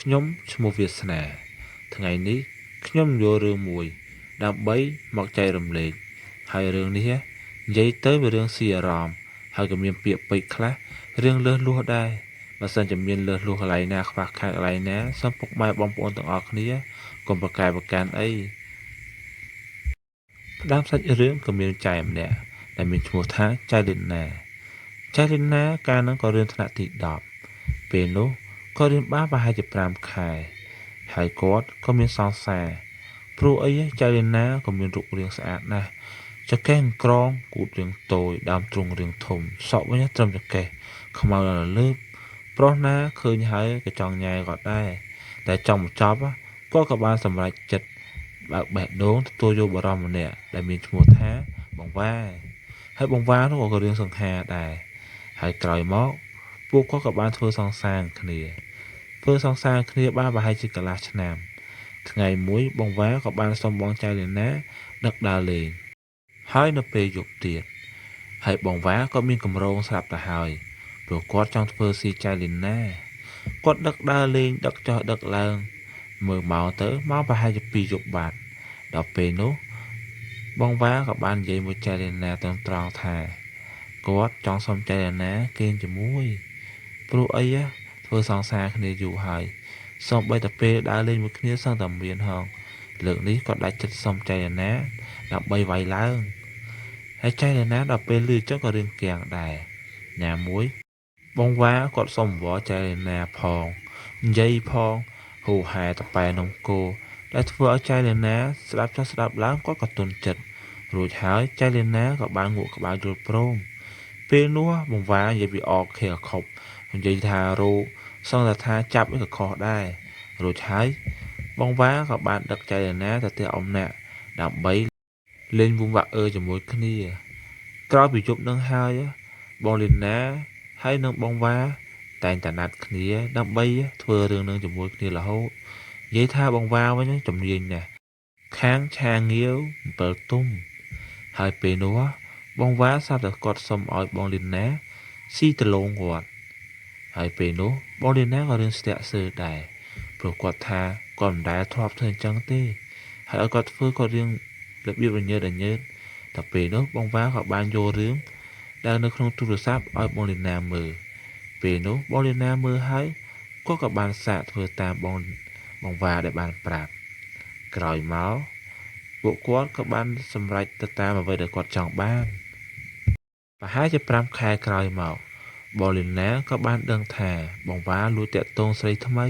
ខ្ញុំឈ្មោះវាសនាថ្ងៃនេះខ្ញុំយករឿងមួយដើម្បីមកចែករំលែកហើយរឿងនេះនិយាយទៅវារឿងស៊ីអារម្មណ៍ហើយក៏មានពាក្យពេចន៍ខ្លះរឿងលើសលួសដែរបើសិនជាមានលើសលួសកន្លែងណាខ្វះខាតកន្លែងណាសូមពុកម៉ែបងប្អូនទាំងអស់គ្នាកុំប្រកែកប្រកាន់អីផ្ដើមសាច់រឿងក៏មានចែម្នាក់ដែលមានឈ្មោះថាចៃលីណាកាលនោះក៏រៀនថ្នាក់ទី10ពេលនោះក៏រៀនបានប្រហែលជា5ខែហើយគាត់ក៏មានសង្សារព្រោះអីចៃលីណាក៏មានរូបរាងស្អាតណាស់ចកេះក្រងគូតរាងតូចដើមទ្រូងរាងធំសក់វិញត្រឹមចកេះខ្មៅដល់លើបប្រុសណាឃើញហើយក៏ចង់ញ៉ែគាត់ដែរតែចង់បញ្ចប់គាត់ក៏បានសម្រេចចិត្តបើកបេះដូងទទួលយកបរិមម្នាក់ដែលមានឈ្មោះថាបងវ៉ាហើយបងវ៉ានោះក៏រៀងសង្ហាដែរហើយក្រោយមកពួកគាត់ក៏បានធ្វើសង្សារគ្នាបានប្រហែលជាកន្លះឆ្នាំថ្ងៃមួយបងវ៉ាក៏បានសុំបងចៅលីណាដឹកដើរលេងហើយនៅពេលយប់ទៀតហើយបងវ៉ាក៏មានកម្រងស្រាប់ទៅហើយព្រោះគាត់ចង់ធ្វើស៊ីចៅលីណាគាត់ដឹកដើរលេងដឹកចុះដឹកឡើងមើលម៉ោងទៅម៉ោងប្រហែលជា2យប់បាត់ដល់ពេលនោះបងវ៉ាក៏បាននិយាយមួយចៅលីណាត្រង់ថាគាត់ចង់សុំចៅលីណាគេងជាមួយព្រោះអីធ្វើសង្សារគ្នាយូរហើយសូម្បីតែពេលដើរលេងមួយគ្នាសឹងតែមានហងលើកនេះក៏ដាច់ចិត្តសុំចៃណាដើម្បីវាយឡើងហើយចៃណាដល់ពេលលឺចឹងក៏រឿងកៀងដែរណាមួយបងវ៉ាគាត់សុំវល់ចៃណាផងនិយាយផងហូហែតប៉ែនំគោដែលធ្វើឲ្យចៃណាស្ដាប់ចុះស្ដាប់ឡើងគាត់ក៏ទន់ចិត្តរួចហើយចៃណាក៏បានងក់ក្បាលយល់ព្រមពេលនោះបងវ៉ានិយាយពីអកខេខប់និយាយថារោសង្ឃថាចាប់ឯក៏ខុសដែររួចហើយបងវ៉ាក៏បានដឹកចៃណាទៅផ្ទះអំណាក់ដើម្បីលេងវងវ៉ាក់ជាមួយគ្នាក្រោយពីជប់នឹងហើយបងលីណាហើយនឹងបងវ៉ាតែងតែណាត់គ្នាដើម្បីធ្វើរឿងនឹងជាមួយគ្នារហូតនិយាយថាបងវ៉ាវិញជំនាញណាស់ខាងឆាងាវ7ទុំហើយពេលនោះបងវ៉ាស្រាប់តែគាត់សុំឲ្យបងលីណាស៊ីដលងគាត់ហើយពេលនោះបងលីណាក៏រៀនស្ទាក់សើដែរព្រោះគាត់ថាគាត់មិនដែលធ្លាប់ធ្វើអញ្ចឹងទេហើយឲ្យគាត់ធ្វើគាត់រៀងរបៀបរញ៉េរញ៉ើតតែពេលនោះបងវ៉ាក៏បានយករឿងដែលនៅក្នុងទូរស័ព្ទឲ្យបងលីណាមើលពេលនោះបងលីណាមើលហើយគាត់ក៏បានសាកធ្វើតាមបងវ៉ាដែលបានប្រាប់ក្រោយមកពួកគាត់ក៏បានសម្រេចទៅតាមអ្វីដែលគាត់ចង់បានប្រហែលជា5ខែក្រោយមកបងលីណាក៏បានដឹងថាបងវ៉ាលួចតាក់ទងស្រីថ្មី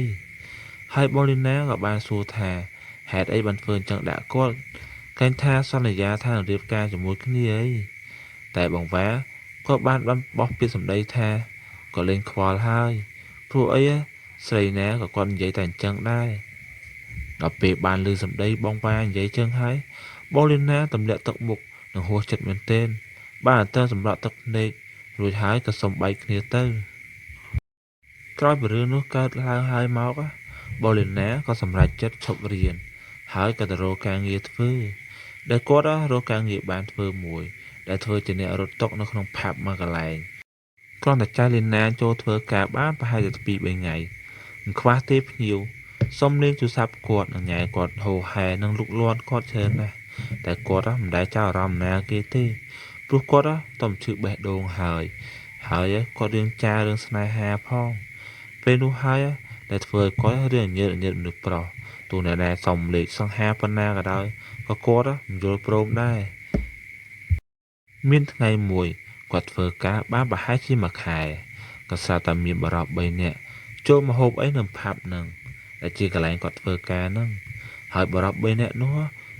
ហើយបងលីណាក៏បានសួរថាហេតុអីបានធ្វើអញ្ចឹងដាក់គាត់កែងថាសន្យាថានឹងរៀបការជាមួយគ្នាអីតែបងវ៉ាក៏បានបោះពាក្យសម្ដីថាក៏លេងខ្វល់ហើយព្រោះអីស្រីណាក៏គាត់និយាយតែអញ្ចឹងដែរដល់ពេលបានឮសម្ដីបងវ៉ានិយាយចឹងហើយបងលីណាទម្លាក់ទឹកមុខនឹងហួសចិត្តមែនទែនបានអត់ទៅសម្រាប់ទឹកភ្នែករួចហើយក៏សុំបែកគ្នាទៅក្រោយពីរឿងនោះកើតឡើងហើយមកបងលីណាក៏សម្រេចចិត្តឈប់រៀនហើយក៏ទៅរកការងារធ្វើដែលគាត់រកការងារបានធ្វើមួយដែលធ្វើជាអ្នករត់តុនៅក្នុងផាប់មួយកន្លែងគ្រាន់តែចៅលីណាចូលធ្វើការបានប្រហែលជា2-3ថ្ងៃមិនខ្វះទេភ្ញៀវសុំលេងទូរស័ព្ទគាត់និងញ៉ែគាត់ហូហែនិងលុកលាន់គាត់ច្រើនណាស់តែគាត់មិនដែលចោលអារម្មណ៍ណាគេទេព្រោះគាត់តំឈឺបេះដូងហើយគាត់រឿងចារឿងស្នេហាផងពេលនោះហើយដែលធ្វើឲ្យគាត់រឿងញើសមនុស្សប្រុសទូអ្នកដែលសំលេខសង្ហាប៉ុណ្ណាក៏ដោយក៏គាត់មិនយល់ព្រមដែរមានថ្ងៃមួយគាត់ធ្វើការបានប្រហែលជាមួយខែក៏ស្រាប់តែមានបរិប3នាក់ចូលមកហូបអីនៅផាប់ហ្នឹងដែលជាកន្លែងគាត់ធ្វើការហ្នឹងហើយបរិប3នាក់នោះ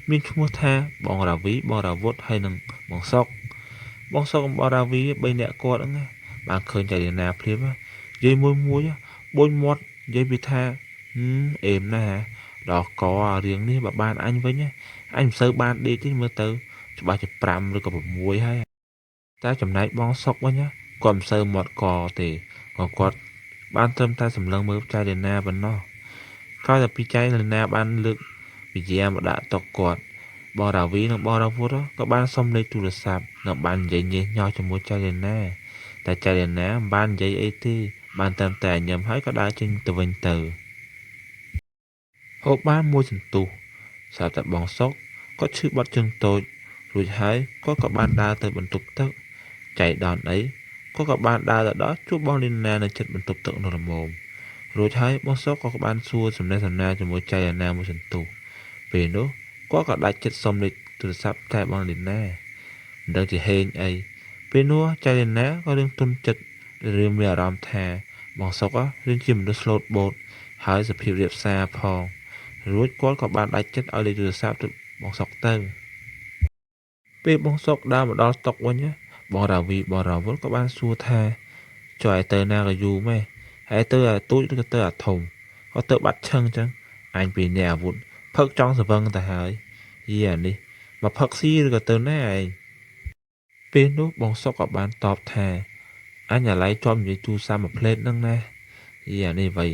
មានឈ្មោះថាបងរាវីបងរាវុធហើយនិងបងសុកបងរាវី3នាក់គាត់ហ្នឹងបានឃើញចៃលីណាភ្លាមនិយាយមួយបួញមាត់និយាយពីថាអេមណាស់ដល់ករឿងនេះបើបានអញវិញអញមិនសូវបានដេកទេមើលទៅច្បាស់ជា5ឬក៏6ហើយតែចំណែកបងសុកវិញគាត់មិនសូវមាត់កទេក៏គាត់បានត្រឹមតែសម្លឹងមើលចៃលីណាប៉ុណ្ណោះក្រោយតែពីចៃលីណាបានលើកវិញ្ញាមកដាក់តុគាត់បងរាវីនិងបងរាវុធក៏បានសុំលេខទូរស័ព្ទនិងបាននិយាយញេះញោជាមួយចៃលីណាតែចៃលីណាមិនបាននិយាយអីទេបានត្រឹមតែញញឹមហើយក៏ដើរចេញទៅវិញទៅ ហូបបានមួយសន្ទុះស្រាប់តែបងសុកក៏ឈឺបាត់ជើងតូចរួចហើយគាត់ក៏បានដើរទៅបន្ទប់ទឹកចៃដន្យអីគាត់ក៏បានដើរទៅដល់ជួបបងលីណានៅជិតបន្ទប់ទឹកនោះល្មមរួចហើយបងសុកក៏បានសួរសំណេះសំណាលជាមួយចៃអាណាមួយសន្ទុះពេលនោះគាត់ក៏ដាច់ចិត្តសុំលេខទូរស័ព្ទតែបងលីណាមិនដឹងជាហេងអីពេលនោះចៃលីណាក៏រឿងទុនចិត្តរឿងមានអារម្មណ៍ថាបងសុករឿងជាមនុស្សស្លូតបូតហើយសភាពរៀបសារផងរួចគាត់ក៏បានដាច់ចិត្តឲ្យលេខទូរស័ព្ទទៅបងសុកទៅពេលបងសុកដើរមកដល់តុកវិញបងរាវីបងរាវុលក៏បានសួរថាចុះឯទៅណាក៏យូរម៉េចហើយទៅអាទូចឬក៏ទៅអាធំក៏ទៅបាត់ឈឹងចឹងអញពីអ្នកអាវុធផឹកចង់ស្វឹងទៅហើយយីអានេះមកផឹកស៊ីឬក៏ទៅណាឯងពេលនោះបងសុកក៏បានតបថាអញអាឡ័យជាប់និយាយទូរស័ព្ទមួយផ្លេតហ្នឹងណាយីអានេះវៃ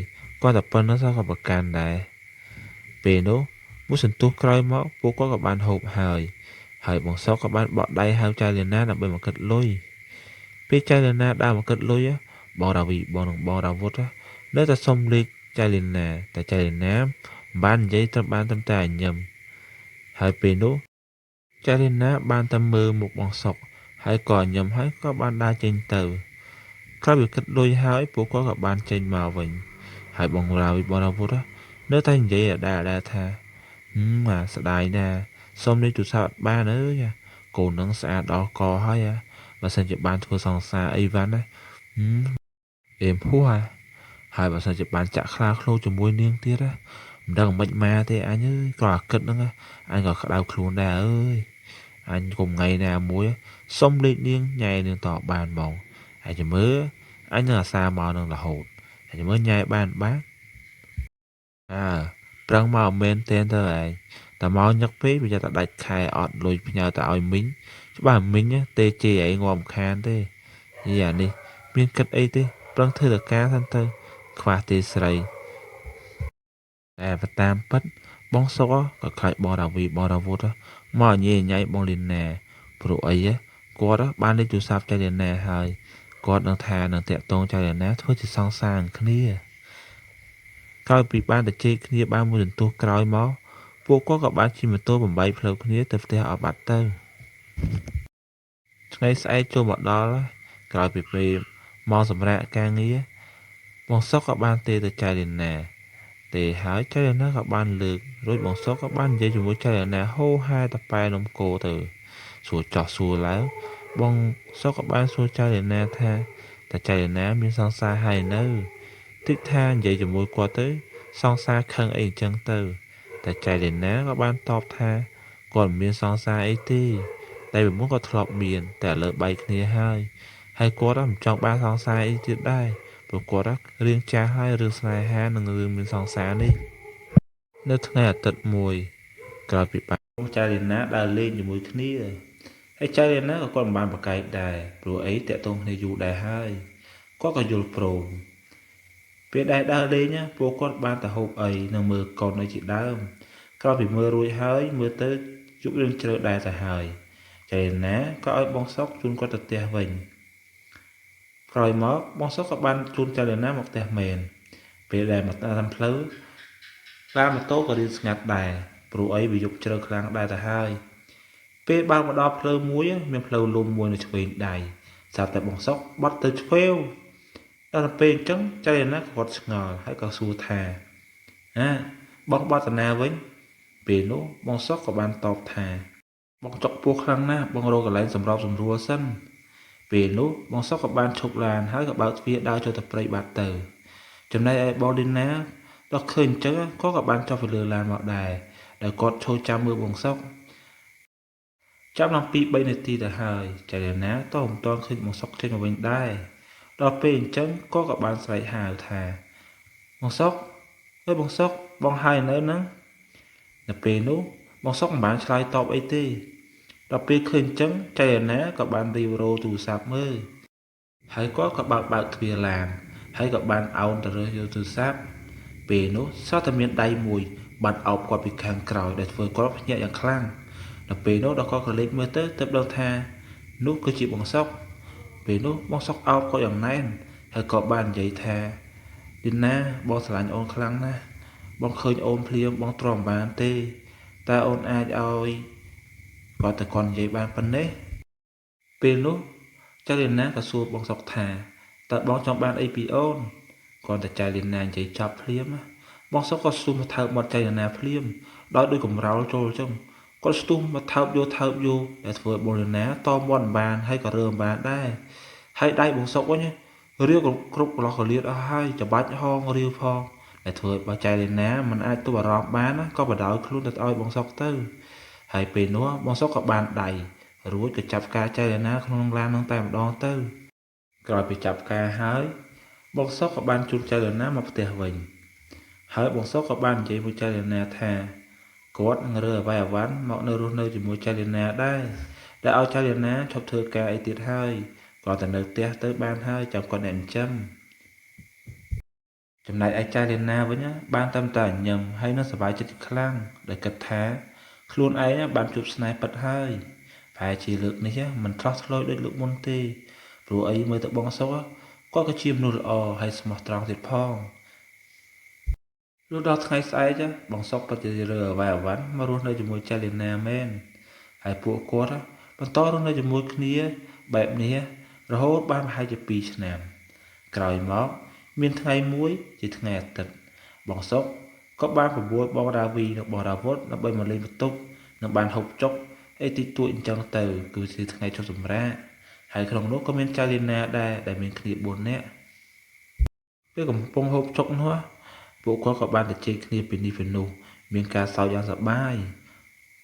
គាត់តែប៉ុណ្្នឹងសោះក៏ប្រកាន់ដែរពេលនោះមួយសន្ទុះក្រោយមកពួកគាត់ក៏បានហូបហើយបងសុកក៏បានបក់ដៃហៅចៅលីណាដើម្បីមកគិតលុយពេលចៅលីណាដើរមកគិតលុយបងរាវីបងនិងបងរាវុធនៅតែសុំលេខចៅលីណាតែចៅលីណាមិនបាននិយាយត្រឹមបានត្រឹមតែអញញឹមហើយពេលនោះចៅលីណាបានតែមើលមុខបងសុកហើយក៏អញញឹមហើយក៏បានដើរចេញទៅក្រោយពីគិតលុយហើយពួកគាត់ក៏បានចេញមកវិញហើយបងរាវីបងរាវុធនៅតែនិយាយដដែលថាអាស្ដាយណាស់សុំលេខទូរស័ព្ទអត់បានអើយកូននឹងស្អាតដល់កហើយបើសិនជាបានធ្វើសង្សារអីវ៉ាន់ណាអេមហួរហើយបើសិនជាបានចាក់ខ្លាឃ្លោកជាមួយនាងទៀតមិនដឹងមិនមកទេអញអើយក៏អាគិតហ្នឹងអញក៏ក្តៅខ្លួនដែរអើយអញកុំថ្ងៃណាមួយសុំលេខនាងញ៉ែនាងតបានហ្មងហើយចាំមើលអញនឹងអាសាមកនឹងរហូតហើយចាំមើលញ៉ែបានប្រឹងមកមែនទេទៅឯងតែមកញឹកពេកវាតែដាច់ខែអត់លុយផ្ញើទៅឲ្យមីងច្បាស់មីងទេជេរឯងងំខានទេយីអានេះមានគិតអីទេប្រឹងធ្វើតការសិនទៅខ្វះទេស្រីតែតាមពិតបងសុកក៏ខ្លាចបងរាវីបងរាវុធមកញ៉ៃញ៉ៃបងលីណាព្រោះអីគាត់បានលេខទូរស័ព្ទចៃលីណាហើយគាត់នឹងថានឹងតាក់ទងចៃលីណាធ្វើជាសង្សារគ្នាក្រោយពីបានទៅជែកគ្នាបានមួយសន្ទុះក្រោយមកពួកគាត់ក៏បានជិះម៉ូតូបំបីផ្លូវគ្នាទៅផ្ទះអត់បាត់ទៅថ្ងៃស្អែកចូលមកដល់ក្រោយពីពេលមកសម្រាប់ការងារបងសុកក៏បានទេទៅចៃលីណាទេហើយចៃលីណាក៏បានលើករួចបងសុកក៏បាននិយាយជាមួយចៃលីណាហូហែតប៉ែនំគោទៅសួរចោះសួរឡើងបងសុកក៏បានសួរចៃលីណាថាតើចៃលីណាមានសង្សារហើយនៅតិចថានិយាយជាមួយគាត់ទៅសង្សារខឹងអីអញ្ចឹងទៅតែចៃលីណាក៏បានតបថាគាត់មិនមានសង្សារអីទេតែពីមុនក៏ធ្លាប់មានតែឥឡូវបែកគ្នាហើយគាត់មិនចង់បានសង្សារអីទៀតដែរព្រោះគាត់រឿងចាស់ហើយរឿងស្នេហានិងរឿងមានសង្សារនេះនៅថ្ងៃអាទិត្យមួយក្រោយពីបានចៃលីណាដើរលេងជាមួយគ្នាហើយចៃលីណាក៏គាត់មិនបានប្រកែកដែរព្រោះអីតាក់ទងគ្នាយូរដែរហើយគាត់ក៏យល់ព្រមពេលដែលដើរលេងពួកគាត់បានទៅហូបអីនិងមើលកូនអីជាដើមក្រោយពីមើលរួចហើយមើលទៅជប់រឿងជ្រៅដែរទៅហើយចៃណាក៏ឲ្យបងសុកជូនគាត់ទៅផ្ទះវិញក្រោយមកបងសុកក៏បានជូនចៃណាមកផ្ទះមែនពេលដែលមកតាមផ្លូវឡានម៉ូតូក៏រៀងស្ងាត់ដែរព្រោះអីវាយប់ជ្រៅខ្លាំងដែរទៅហើយពេលបើកមកដល់ផ្លូវមួយមានផ្លូវលំមួយនៅឆ្វេងដៃស្រាប់តែបងសុកបត់ទៅឆ្វេងដល់ពេលអញ្ចឹងចៃណាគាត់ឆ្ងល់ហើយក៏សួរថាបងបត់តាណាវិញពេលនោះបងសុកក៏បានតបថាបងចុកពោះខ្លាំងណាស់បងរកកន្លែងសម្របសម្រួលសិនពេលនោះបងសុកក៏បានឈប់ឡានហើយក៏បើកទ្វារដើរចូលទៅព្រៃបាត់ទៅចំណែកឯបងលីណាដល់ឃើញអញ្ចឹងក៏បានចុះទៅលើឡានមកដែរដែលគាត់ឈរចាំមើលបងសុកចាំដល់ 2-3 នាទីទៅហើយចៃណាក៏មិនទាន់ឃើញបងសុកចេញមកវិញដែរដល់ពេលអញ្ចឹងក៏បានស្រែកហៅថាបងសុកអើយបងសុកបងហើយនៅហ្នឹងនៅពេលនោះបងសុកមិនបានឆ្លើយតបអីទេដល់ពេលឃើញអញ្ចឹងចៃណាក៏បានរីវរោទូរស័ព្ទមើលហើយគាត់ក៏បើកទ្វារឡានហើយក៏បានអោនទៅរើសយកទូរស័ព្ទពេលនោះសោះតែមានដៃមួយបាត់អោបគាត់ពីខាងក្រោយដែលធ្វើគាត់ភ្ញាក់យ៉ាងខ្លាំងដល់ពេលនោះដល់គាត់ក៏លេចមើលទៅទើបដឹងថានោះគឺជាបងសុកពេលនោះបងសុកអោបគាត់យ៉ាងណែនហើយក៏បាននិយាយថាឌីណាបងស្រឡាញ់អូនខ្លាំងណាស់ បងឃើញអូនភ្លាមបងទ្រាំបានទេតែអូនអាចឲ្យគាត់តែគាត់និយាយបានប៉ុណ្ណេះពេលនោះចៅលីណាក៏សួរបងសុកថាតើបងចង់បានអីពីអូនគាត់តែចៅលីណានិយាយចប់ភ្លាមបងសុកក៏ស្ទុះមកថើបមាត់ចៅលីណាភ្លាមដោយដូចកំរោលចូលអញ្ចឹងគាត់ស្ទុះមកថើបយកដែលធ្វើឲ្យបងលីណាតមាត់បានហើយក៏រើបានដែរហើយដៃបងសុកវិញរាវគ្រប់កន្លោះកលៀតអស់ហើយច្បាច់ហងរាវផងដែលធ្វើឲ្យបើចៅលីណាមិនអាចទប់អារម្មណ៍បានក៏បដោយខ្លួនទៅឲ្យបងសុកទៅហើយពេលនោះបងសុកក៏បានដៃរួចក៏ចាប់ការចៅលីណាក្នុងឡាននឹងតែម្ដងទៅក្រោយពីចាប់ការហើយបងសុកក៏បានជួលចៅលីណាមកផ្ទះវិញហើយបងសុកក៏បាននិយាយមួយចៅលីណាថាគាត់នឹងរើអ្វីអាវ៉ាន់មកនៅរស់នៅជាមួយចៅលីណាដែរដែលឲ្យចៅលីណាឈប់ធ្វើការអីទៀតហើយគាត់ទៅនៅផ្ទះទៅបានហើយចាំគាត់អ្នកចិញ្ចឹមចំណែកឯចៅលីណាវិញបានតាមតែញឹមហើយនឹងសប្បាយចិត្តខ្លាំងដោយគិតថាខ្លួនឯងបានជួបស្នេហ៍ពិតហើយប្រហែលជាលើកនេះមិនឆ្លោះឆ្លោយដូចលើកមុនទេព្រោះអីមើលទៅបងសុកគាត់ក៏ជាមនុស្សល្អហើយស្មោះត្រង់ទៀតផងលុះដល់ថ្ងៃស្អែកបងសុកពិតជារើអ្វីអាវ៉ាន់មករស់នៅជាមួយចៅលីណាមែនហើយពួកគាត់បន្តរស់នៅជាមួយគ្នាបែបនេះរហូតបានប្រហែលជា2ឆ្នាំក្រោយមកមានថ្ងៃមួយជាថ្ងៃអាទិត្យបងសុកក៏បានប្របួលបងរាវីនិងបងរាវុធដើម្បីមកលេងបន្ទប់និងបានហូបចុកអីតិចតួចអញ្ចឹងទៅគឺជាថ្ងៃចុះសម្រាកហើយក្នុងនោះក៏មានចៅលីណាដែរដែលមានគ្នា4នាក់ពេលកំពុងហូបចុកនោះពួកគាត់ក៏បានទៅជែកគ្នាពីនេះពីនោះមានការសើចយ៉ាងសប្បាយ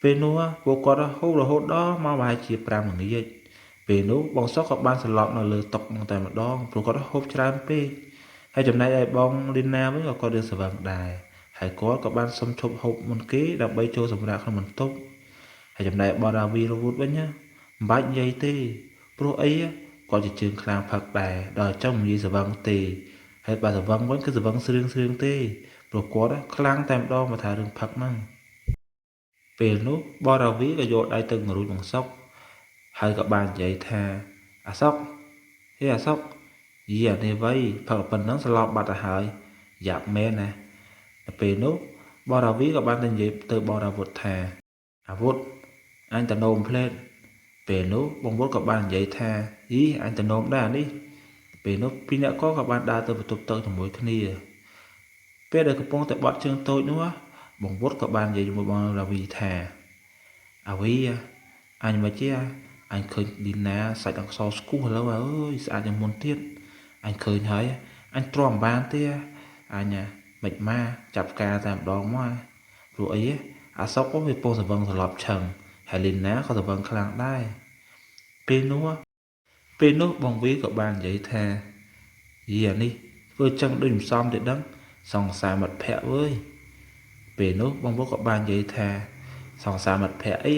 ពេលនោះពួកគាត់ហូបរហូតដល់មកប្រហែលជា5ល្ងាចពេលនោះបងសុកក៏បានសន្លប់នៅលើតុនឹងតែម្ដងព្រោះគាត់ហូបច្រើនពេកហើយចំណែកឯបងលីណាវិញក៏គាត់រៀនស្វឹងដែរហើយគាត់ក៏បានសុំឈប់ហូបមុនគេដើម្បីចូលសម្រាប់ក្នុងបន្ទប់ហើយចំណែកបងរាវីរវូតវិញមិនបាច់និយាយទេព្រោះអីគាត់ជាជើងខ្លាំងផឹកដែរដល់អញ្ចឹងមិននិយាយស្វឹងទេហើយបើស្វឹងវិញគឺស្វឹងស្រឿងទេព្រោះគាត់ខ្លាំងតែម្ដងមកថារឿងផឹកហ្នឹងពេលនោះបរាវីក៏យកដៃទៅរួចបងសុកហើយក៏បាននិយាយថាអាសុកអាសុកយីអានេះវៃផឹកប៉ុណ្ណឹងស្លាប់បាត់ទៅហើយយ៉ាប់មែនណាពេលនោះបរាវីក៏បានទៅនិយាយទៅបរាវុធថាអាវុធអញតនោមផ្លេតពេលនោះបងវុធក៏បាននិយាយថាយីអញតនោមដែរនេះពេលនោះពីរអ្នកក៏បានដើរទៅបន្ទប់ទឹកជាមួយគ្នាពេលដែលកំពុងតែបត់ជើងតូចនោះបងវុធក៏បាននិយាយជាមួយបងរាវីថាអាវីអញមកជាអញឃើញឌីណាសាច់អក្សរស្គូឥឡូវអើយស្អាតជាងមុនទៀតអញឃើញហើយអញទ្រាំបានទេអញមិនមកចាប់ការតែម្ដងមកព្រោះអីអាសុកក៏វាពោសវឹងស្លាប់ឆឹងហើយលីណាក៏ស្វឹងខ្លាំងដែរពេលនោះបងវីក៏បាននិយាយថាយីអានេះធ្វើចឹងដូចមិនសមទេដឹងសង្សារមិត្តភក្តិអើយពេលនោះបងវុធក៏បាននិយាយថាសង្សារមិត្តភក្តិអី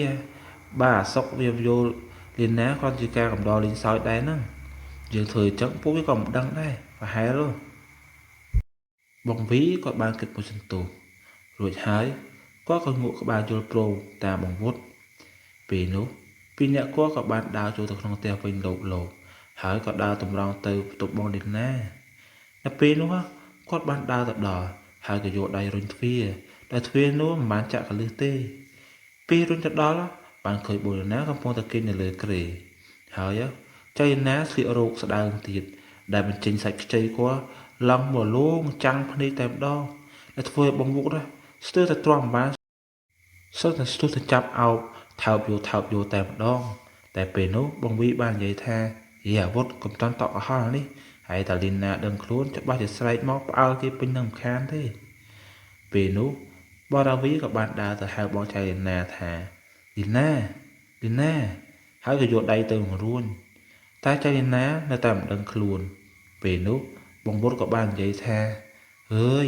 បើអាសុកវាយល់លីណាគាត់ជាការកំដរលេងសើចដែរហ្នឹងយើងធ្វើអញ្ចឹងពួកវាក៏មិនដឹងដែរប្រហែលបងវីគាត់បានគិតមួយសន្ទុះរួចហើយគាត់ក៏ងក់ក្បាលយល់ព្រមតាមបងវុធពេលនោះពីរអ្នកគាត់ក៏បានដើរចូលទៅក្នុងផ្ទះវិញលោកហើយក៏ដើរតម្រង់ទៅបន្ទប់បងលីណានៅពេលនោះគាត់បានដើរទៅដល់ហើយក៏យកដៃរុញទ្វារដែលទ្វារនោះមិនបានចាក់កលឹះទេពេលរុញទៅដល់បានឃើញបងលីណាកំពុងតែគេងនៅលើគ្រែហើយចៃណាស្លៀករោគស្ដើងទៀតដែលបញ្ចេញសាច់ខ្ចីគាត់ឡើងមកលងចាំងភ្នែកតែម្ដងដែលធ្វើឲ្យបងវុធស្ទើរតែទ្រាំបានស្ទើរតែចាប់អោបថើបយកតែម្ដងតែពេលនោះបងវីបាននិយាយថាយីអាវុធកុំតន់តក់កុហកនេះហើយតាលីណាដឹងខ្លួនច្បាស់ជាស្រែកមកផ្អើលគេពេញនឹងរំខានទេពេលនោះបរាវីក៏បានដើរទៅហៅបងចៅលីណាថាលីណាហើយក៏យកដៃទៅបង្រួញតែចៅលីណានៅតែមិនដឹងខ្លួនពេលនោះបងវុធក៏បាននិយាយថាអើយ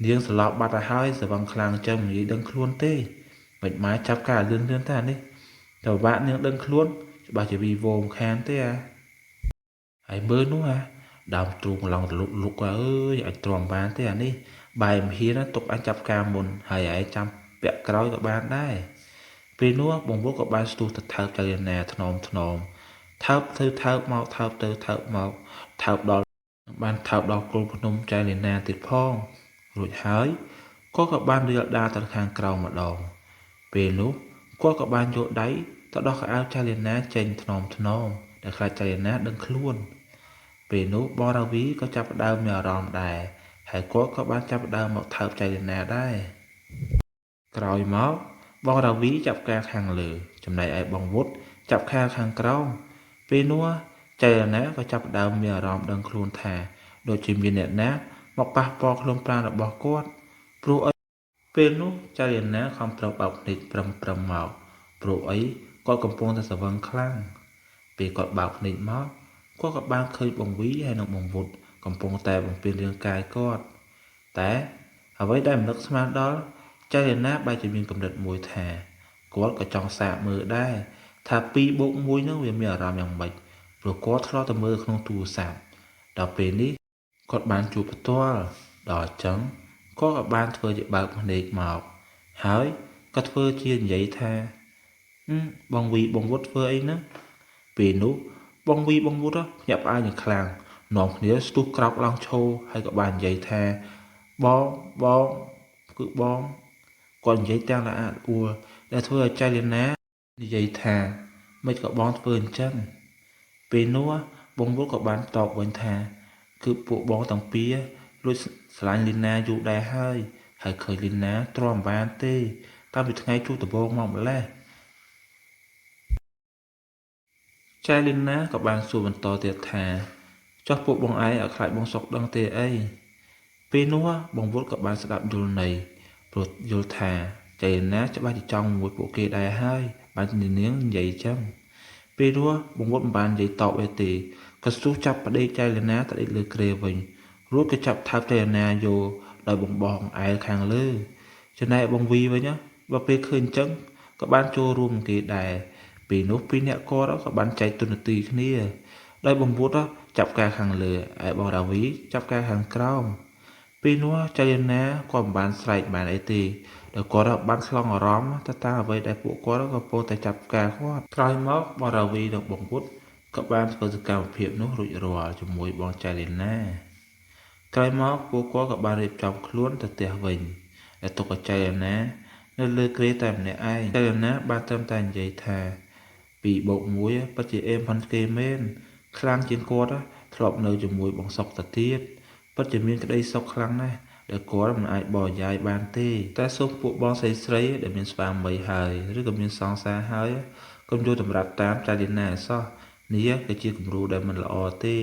នាងស្លាប់បាត់ទៅហើយស្វឹងខ្លាំងចឹងមិននិយាយដឹងខ្លួនទេមិនមកចាប់ការលឿនតែនេះតើបាក់នាងដឹងខ្លួនច្បាស់ជាវីវោមខានទេហើយមើលនោះដើមទ្រូងឡងរលុកលុកអើយអាចទ្រាំបានទេអានេះបែរមិនហ៊ានទុកអញចាប់ការមុនហើយឯងចាំពាក់ក្រោយក៏បានដែរពេលនោះបងវុធក៏បានស្ទុះទៅថើបចៅលីណាថ្នមថើបទៅថើបមកថើបទៅថើបមកថើបដល់បានថើបដល់គល់ភ្នំចៅលីណាទៀតផង រួចហើយគាត់ក៏បានរៀលដាលទៅខាងក្រោមម្ដងពេលនោះគាត់ក៏បានយកដៃទៅដោះខោអាវចៅលីណាចេញថ្នមដែលខ្លាចចៅលីណាដឹងខ្លួនពេលនោះបងរាវីក៏ចាប់ផ្ដើមមានអារម្មណ៍ដែរហើយគាត់ក៏បានចាប់ផ្ដើមមកថើបចៅលីណាដែរក្រោយមកបងរាវីចាប់ការខាងលើចំណែកឯបងវុតចាប់ខាងក្រោមពេលនោះចៅលីណាក៏ចាប់ផ្ដើមមានអារម្មណ៍ដឹងខ្លួនថាដូចជាមានអ្នកណាមកប៉ះពាល់ខ្លួនប្រាណរបស់គាត់ព្រោះពេលនោះចៅលីណាខំប្រឹងបើកភ្នែកប្រឹមមកព្រោះអីគាត់កំពុងតែស្រវឹងខ្លាំងពេលគាត់បើកភ្នែកមកគាត់ក៏បានឃើញបងវីហើយនិងបងវុតកំពុងតែបំពេញរាងកាយគាត់តែអ្វីដែលមិននឹកស្មានដល់ចៅលីណាបែរជាមានកំណត់មួយថាគាត់ក៏ចង់សាកមើលដែរថា2 + 1នឹងវាមានអារម្មណ៍យ៉ាងម៉េចព្រោះគាត់ធ្លាប់តែមើលក្នុងទូរស័ព្ទដល់ពេលនេះគាត់បានជួបផ្ទាល់ដល់អញ្ចឹងគាត់ក៏បានធ្វើជាបើកភ្នែកមកហើយក៏ធ្វើជានិយាយថាបងវីបងវុតធ្វើអីហ្នឹងពេលនោះបងវីបងវុតភ្ញាក់ផ្អើលយ៉ាងខ្លាំងនាំគ្នាស្ទុះក្រោកឡើងឈរហើយក៏បាននិយាយថាបងគឺបងគាត់និយាយទាំងល្អាតអួលដែលធ្វើឲ្យចៅលីណានិយាយថាមិនក៏បងធ្វើអញ្ចឹងពេលនោះបងវុតក៏បានតបវិញថាគឺពួកបងទាំងពីរលួចស្រឡាញ់លីណាយូរដែរហើយឃើញលីណាទ្រាំមិនបានទេតាំងពីថ្ងៃជួបដំបូងមកម្លេះចៅលីណាក៏បានសួរបន្តទៀតថាចុះពួកបងឯងអត់ខ្លាចបងសុកដឹងទេអីពេលនោះបងវុតក៏បានស្ដាប់យល់ន័យព្រោះយល់ថាចៅលីណាច្បាស់ជាចង់មួយពួកគេដែរហើយបាននាងនិយាយចឹងពេលនោះបងវុតមិនបាននិយាយតបអីទេក៏ស្ទុះចាប់ប្តីចៅលីណាទៅដេកលើគ្រែវិញរួចក៏ចាប់ថើបចៅលីណាយកដោយបងអែលខាងលើចំណែកបងវីវិញបើពេលឃើញអញ្ចឹងក៏បានចូលរួមគេដែរពេលនោះពីរអ្នកគាត់ក៏បានចែកតួនាទីគ្នាដោយបងវុតចាប់ការខាងលើឯបងរាវីចាប់ការខាងក្រោមពេលនោះចៅលីណាគាត់មិនបានស្រែកបានអីទេដោយគាត់បានឆ្លងអារម្មណ៍ទៅតាមអ្វីដែលពួកគាត់ក៏ពោលតែចាប់ការគាត់ក្រោយមកបងរាវីនិងបងវុតក៏បានធ្វើសកម្មភាពនោះរួចរាល់ជាមួយបងចៅលីណាក្រោយមកពួកគាត់ក៏បានរៀបចំខ្លួនទៅផ្ទះវិញដែលទុកឲ្យចៅលីណានៅលើគ្រែតែម្នាក់ឯងចៅលីណាបានត្រឹមតែនិយាយថា2 + 1ពិតជាអេមផាន់គេមែនខ្លាំងជាងគាត់ធ្លាប់នៅជាមួយបងសុកទៅទៀតពិតជាមានក្តីសុខខ្លាំងណាស់ដែលគាត់មិនអាចបរិយាយបានទេតែសូមពួកបងស្រីដែលមានស្វាមីហើយឬក៏មានសង្សារហើយកុំយកតម្រាប់តាមចៅលីណាសោះនេះគឺជាគំរូដែលមិនល្អទេ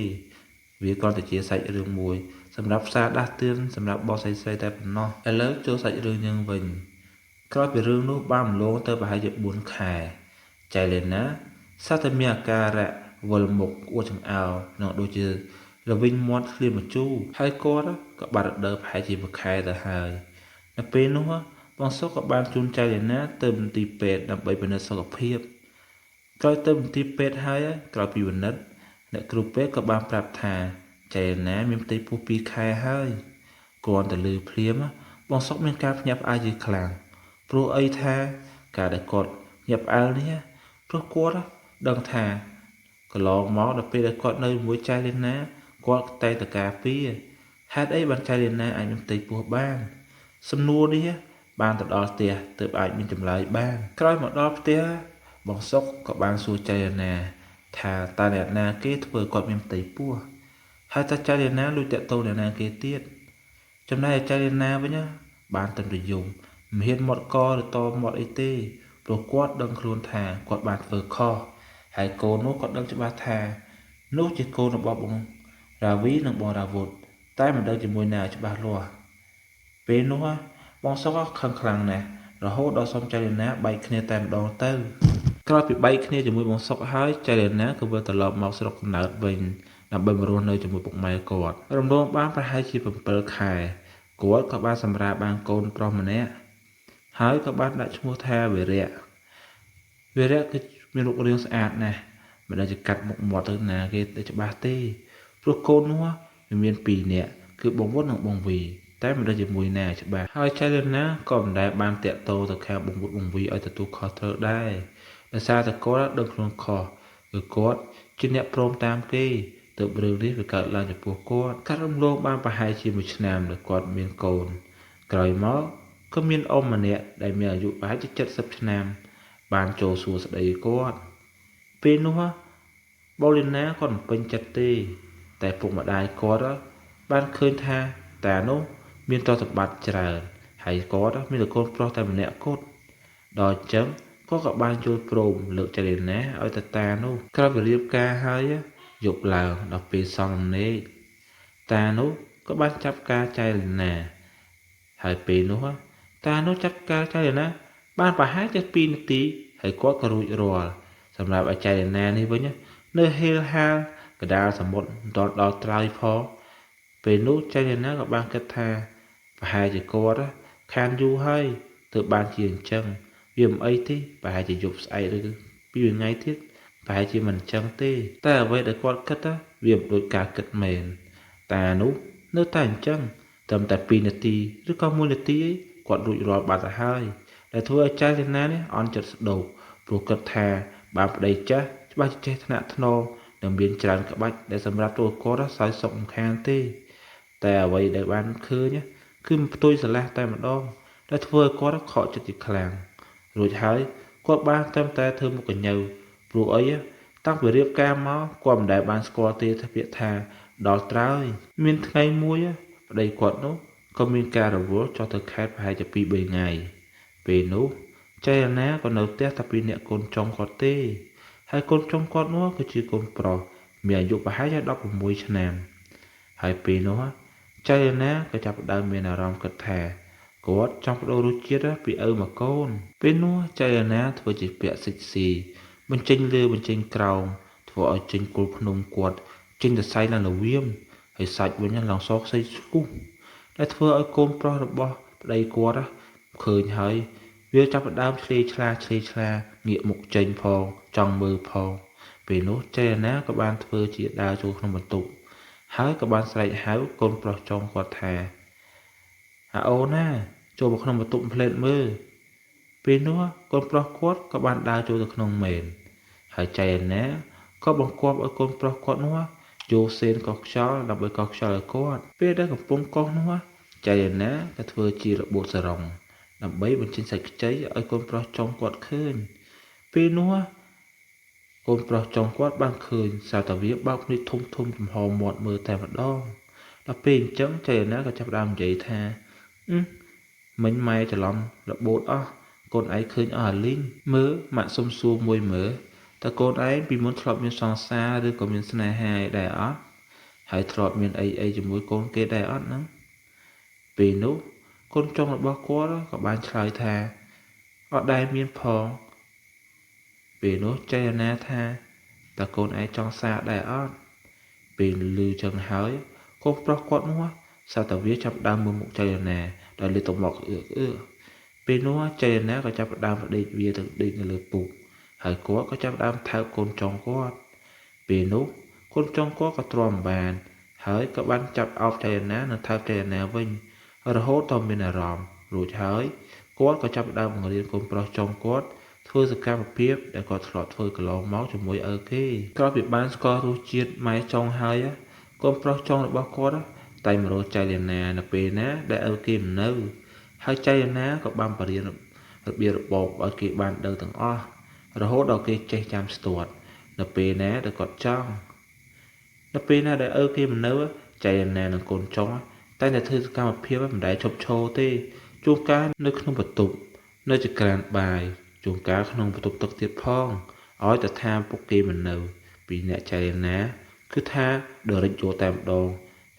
វាគ្រាន់តែជាសាច់រឿងមួយសម្រាប់ផ្សារដាស់តឿនសម្រាប់បងស្រីតែប៉ុណ្ណោះឥឡូវចូលសាច់រឿងយើងវិញក្រោយពីរឿងនោះបានម្លងទៅប្រហែលជា4 ខែចៃលេណាសត្វតែមានអាការៈវិលមុខអួតចង្អោរនិងដូចជារវិញមាត់ឃ្លាមជូរហើយគាត់ក៏បាត់រដូវប្រហែលជា1 ខែទៅហើយនៅពេលនោះបងសុកក៏បានជូនចៃលេណាទៅមន្ទីរពេទ្យដើម្បីពិនិត្យសុខភាពក្រោយទៅមន្ទីរពេទ្យហើយក្រោយពីពិនិត្យអ្នកគ្រូពេទ្យក៏បានប្រាប់ថាចៃលេណាមានផ្ទៃពោះ2 ខែហើយគ្រាន់តែឮភ្លាមបងសុកមានការភ្ញាក់ផ្អើលជាខ្លាំងព្រោះអីថាការដែលគាត់ញាប់ផ្អើលនេះព្រោះគាត់ដឹងថាកន្លងមកដល់ពេលដែលគាត់នៅជាមួយចៅលីណាគាត់តែងតែការពារហេតុអីបានចៅលីណាអាចមានផ្ទៃពោះបានសំណួរនេះបានទៅដល់ផ្ទះទើបអាចមានចម្លើយបានក្រោយមកដល់ផ្ទះបងសុកក៏បានសួរចៅលីណាថាតើអ្នកណាគេធ្វើគាត់មានផ្ទៃពោះហើយតើចៅលីណាលួចតាក់ទងអ្នកណាគេទៀតចំណែកចៅលីណាវិញបានតែរយំមិនហ៊ានមាត់កឬតមាត់អីទេព្រោះគាត់ដឹងខ្លួនថាគាត់បានធ្វើខុសហើយកូននោះក៏ដឹងច្បាស់ថានោះជាកូនរបស់បងរាវីនិងបងរាវុធតែមិនដឹងជាមួយណាច្បាស់លាស់ពេលនោះបងសុកខឹងខ្លាំងណាស់រហូតដល់សុំចៅលីណាបែកគ្នាតែម្ដងទៅក្រោយពីបែកគ្នាជាមួយបងសុកហើយចៅលីណាក៏វិលត្រឡប់មកស្រុកកំណើតវិញដើម្បីមករស់នៅជាមួយពុកម៉ែគាត់រំលងបានប្រហែលជា7 ខែគាត់ក៏បានសម្រាលបានកូនប្រុសម្នាក់ហើយក៏បានដាក់ឈ្មោះថាវីរៈគឺមានរូបរាងស្អាតណាស់មិនដែលជាកាត់មុខមាត់ទៅណាគេទៅច្បាស់ទេព្រោះកូននោះវាមាន2 នាក់គឺបងវុតនិងបងវីតែមិនដែលជាមួយណាច្បាស់ហើយចៃលីណាក៏មិនដែលបានតាក់ទងទៅខាងបងវុតបងវីឲ្យទទួលខុសត្រូវដែរដោយសារតែគាត់ដឹងខ្លួនខុសគឺគាត់ជាអ្នកព្រមតាមគេ ទើបរឿងនេះវាកើតឡើងចំពោះគាត់កាត់រំលងបានប្រហែលជាមួយឆ្នាំដែលគាត់មានកូនក្រោយមកក៏មានអ៊ំម្នាក់ដែលមានអាយុប្រហែលជា70ឆ្នាំបានចូលសួរស្ដីគាត់ពេលនោះបូលីណាគាត់មិនពេញចិត្តទេតែពុកម្ដាយគាត់បានឃើញថាតានោះមានទ្រព្យសម្បត្តិច្រើនហើយគាត់មានកូនប្រុសតែម្នាក់គត់ដល់អញ្ចឹងគាត់ក៏បានយល់ព្រមលើកចលនាឲ្យតានោះក្រោយពីរៀបការហើយយប់ឡើងដល់ពេលសង់លំនេកតានោះក៏បានចាប់ការចលនាហើយពេលនោះតានោះចាប់ការចលនាបានប្រហែលជា2នាទីហើយគាត់ក៏រួចរាល់សម្រាប់ចលនានេះវិញនៅហេលហាលកដាលសមុទ្រដល់ត្រើយផងពេលនោះចលនាក៏បានគិតថាប្រហែលជាគាត់ខានយូរហើយទើបបានជាអញ្ចឹងវាមិនអីទេប្រហែលជាយប់ស្អែកឬ2ថ្ងៃទៀតប្រហែលជាមិនអញ្ចឹងទេតែអ្វីដែលគាត់គិតវាមិនដូចការគិតមែនតានោះនៅតែអញ្ចឹងត្រឹមតែ2នាទីឬក៏1នាទីគាត់រួចរាល់បាត់ទៅហើយដែលធ្វើឲ្យចលនានេះអន់ចិត្តស្ដោកព្រោះគិតថាបានប្តីចាស់ច្បាស់ជាចេះថ្នាក់ថ្នមនិងមានច្រើនក្បាច់ដែលសម្រាប់ตัวគាត់សោយសុខមិនខានទេតែអ្វីដែលបានឃើញគឺផ្ទុយស្រឡះតែម្ដងដែលធ្វើឲ្យគាត់ខកចិត្តជាខ្លាំងរួចហើយគាត់បានតែធ្វើមុខកញ្ញើព្រោះអីតាំងពីរៀបការមកគាត់មិនដែលបានស្គាល់ទេថាពាក្យថាដល់ត្រើយមានថ្ងៃមួយប្តីគាត់នោះក៏មានការរវល់ចុះទៅខេត្តប្រហែលជា2-3ថ្ងៃពេលនោះចៃណាក៏នៅផ្ទះតែពីអ្នកកូនចុងគាត់ទេហើយកូនចុងគាត់នោះគឺជាកូនប្រុសមានអាយុប្រហែលជា16ឆ្នាំហើយពេលនោះចៃណាក៏ចាប់ផ្ដើមមានអារម្មណ៍គិតថាគាត់ចង់បដូររសជាតិពីឪមកកូនពេលនោះចៃណាធ្វើជាពាក់សិចស៊ីបញ្ចេញលើបញ្ចេញក្រោមធ្វើឲ្យចេញគល់ភ្នំគាត់ចេញទៅសៃឡើងល្វៀមហើយសាច់វិញឡើងសខ្សៃស្គុះដែលធ្វើឲ្យកូនប្រុសរបស់ប្តីគាត់ឃើញហើយវាចាប់ផ្ដើមឆ្លេឆ្លាងាកមុខចេញផងចង់មើលផងពេលនោះចៃណាក៏បានធ្វើជាដើរចូលក្នុងបន្ទប់ហើយក៏បានស្រែកហៅកូនប្រុសចុងគាត់ថាអូនណាចូលមកក្នុងបន្ទប់ផ្លេតមើលពេលនោះកូនប្រុសគាត់ក៏បានដើរចូលទៅក្នុងមែនហើយចៃណាក៏បង្គាប់ឲ្យកូនប្រុសគាត់នោះយកសេនកោះខ្យល់ដើម្បីកោះខ្យល់ឲ្យគាត់ពេលដែលកំពុងកោះនោះចៃណាក៏ធ្វើជារបូតសរងដើម្បីបញ្ចេញសាច់ខ្ចីឲ្យកូនប្រុសចុងគាត់ឃើញពេលនោះកូនប្រុសចុងគាត់បានឃើញសារតាវាបើកភ្នែកធំចំហមាត់មើលតែម្ដងដល់ពេលអញ្ចឹងចៃណាក៏ចាប់ផ្ដើមនិយាយថាមិញម៉ែច្រឡំរបូតអស់កូនឯងឃើញអស់អាលីងមើលម៉ាក់សុំសួរមួយមើលតើកូនឯងពីមុនធ្លាប់មានសង្សារឬក៏មានស្នេហាអីដែរអត់ហើយធ្លាប់មានអីជាមួយកូនគេដែរអត់ហ្នឹងពេលនោះកូនចុងរបស់គាត់ក៏បានឆ្លើយថាអត់ដែលមានផងពេលនោះចៃណាថាតើកូនឯងចង់សារដែរអត់ពេលឮចឹងហើយកូនប្រុសគាត់នោះសាតាវាចាប់ដើមមើលមុខចៃណាដោយលើកទៅមកពេលនោះចៃណាក៏ចាប់ដើមផ្ដេកវាទៅដេកនៅលើពុកហើយគាត់ក៏ចាប់ដើមថើបកូនចុងគាត់ពេលនោះកូនចុងគាត់ក៏ទ្រាំបានហើយក៏បានចាប់អោបចៃណានិងថើបចៃណាវិញរហូតដល់មានអារម្មណ៍រួចហើយគាត់ក៏ចាប់ដើមបង្រៀនកូនប្រុសចុងគាត់ធ្វើសកម្មភាពដែលគាត់ធ្លាប់ធ្វើកន្លងមកជាមួយឪគេក្រោយពីបានស្គាល់រសជាតិម៉ែចុងហើយកូនប្រុសចុងរបស់គាត់តែមករកចៃណានៅពេលណាដែលឪគេមិននៅហើយចៃណាក៏បានបរៀនរបៀបរបបឲ្យគេបានដឹងទាំងអស់រហូតដល់គេចេះចាំស្ទាត់នៅពេលណាដែលគាត់ចង់នៅពេលណាដែលឪគេមិននៅចៃណានិងកូនចុងតែធ្វើសកម្មភាពមិនដែលឈប់ឈរទេជួនកាលនៅក្នុងបន្ទប់នៅចក្រានបាយជួនកាលក្នុងបន្ទប់ទឹកទៀតផងឲ្យតែថាពួកគេមិននៅពីអ្នកចៃណាគឺថាដរិចយកតែម្ដង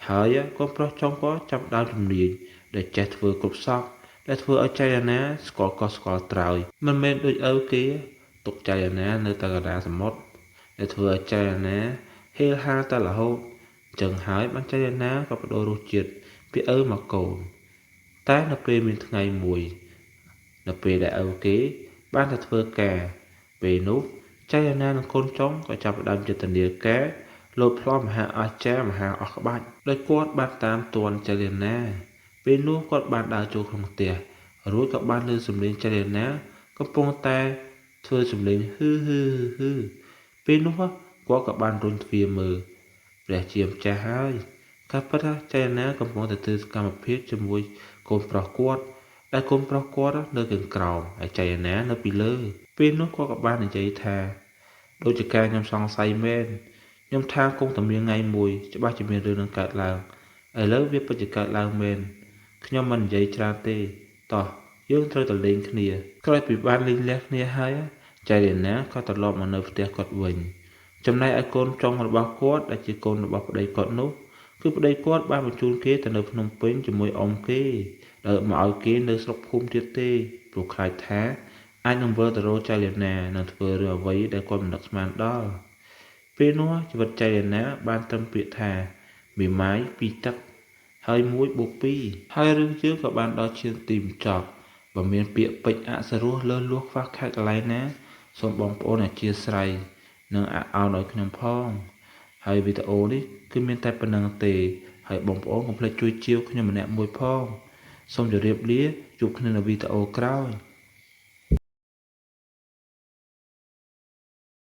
ហើយកូនប្រុសចុងក៏ចាប់ដើមជំនាញដែលចេះធ្វើគ្រប់សពដែលធ្វើឲ្យចៃណាស្គាល់កោះស្គាល់ត្រើយមិនមែនដូចឪគេទុកចៃណានៅតែកណ្ដាលសមុទ្រដែលធ្វើឲ្យចៃណាហេលហាលតែរហូតចឹងហើយបានចៃណាក៏បដូររសជាតិពីឪមកកូនតែនៅពេលមានថ្ងៃមួយនៅពេលដែលឪគេបានទៅធ្វើការពេលនោះចៃណានិងកូនចុងក៏ចាប់ផ្ដើមយុទ្ធនាការលោតផ្លំមហាអស្ចារ្យមហាអស់ក្បាច់ដោយគាត់បានតាមទាន់ចៃណាពេលនោះគាត់បានដើរចូលក្នុងផ្ទះរួចក៏បានលើសំឡេងចៃណាកំពុងតែធ្វើសំឡេងហឺពេលនោះគាត់ក៏បានរុញទ្វារមើល ព្រះជាម្ចាស់ហើយការពិតថាចៃណាកំពុងតែធ្វើសកម្មភាពជាមួយកូនប្រុសគាត់ដែលកូនប្រុសគាត់នៅខាងក្រោមហើយចៃណានៅពីលើពេលនោះគាត់ក៏បាននិយាយថាដូចជាការខ្ញុំសង្ស័យមែនខ្ញុំថាគង់តែមានថ្ងៃមួយច្បាស់ជាមានរឿងនឹងកើតឡើងឥឡូវវាពិតជាកើតឡើងមែនខ្ញុំមិននិយាយច្រើនទេតោះយើងត្រូវទៅលេងគ្នាក្រោយពីបានលេងលះគ្នាហើយចៃណាក៏ត្រឡប់មកនៅផ្ទះគាត់វិញចំណែកឯកូនចុងរបស់គាត់ដែលជាកូនរបស់ប្តីគាត់នោះគឺប្តីគាត់បានបញ្ជូនគេទៅនៅភ្នំពេញជាមួយអ៊ំគេដោយមកឲ្យគេនៅស្រុកភូមិទៀតទេព្រោះខ្លាចថាអាចនឹងវិលទៅរកចៃណានិងធ្វើរឿងអ្វីដែលគាត់មិននឹកស្មានដល់ពេលនោះជីវិតចៃណាបានត្រឹមពាក្យថាមេម៉ាយពីរទឹកហើយ1 + 2ហើយរឿងយើងក៏បានដល់ឈានទីបញ្ចប់បើមានពាក្យពេចន៍អសរោះលើសលួសខ្វះខាតកន្លែងណាសូមបងប្អូនអធិស្ឋាននិងអោនឲ្យខ្ញុំផងហើយវីដេអូនេះគឺមានតែប៉ុណ្្នឹងទេហើយបងប្អូនកុំភ្លេចជួយជាវខ្ញុំម្នាក់មួយផងសូមជម្រាបលាជួបគ្នានៅវីដេអូក្រោយ